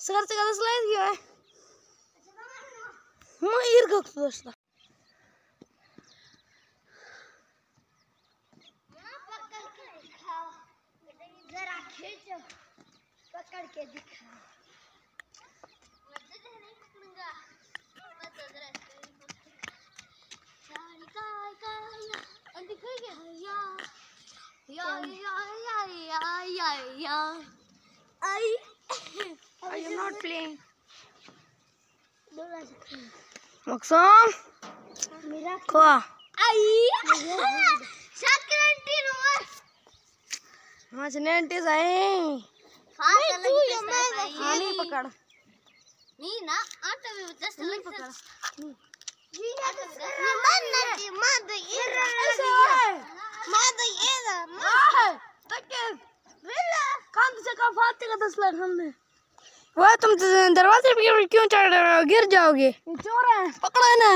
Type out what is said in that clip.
Sekarang segala selain dia. Mau irga terus lah. पकड़ के दिखा Are you not playing? Maksum Kua Mas nanti saya नहीं पकड़ नहीं ना आटा में जस्ट नहीं पकड़ काम से कम फाते का 10 लाख हमने वो तुम दरवाजे पे क्यों चढ़ रहे हो गिर जाओगे चोर है पकड़ो ना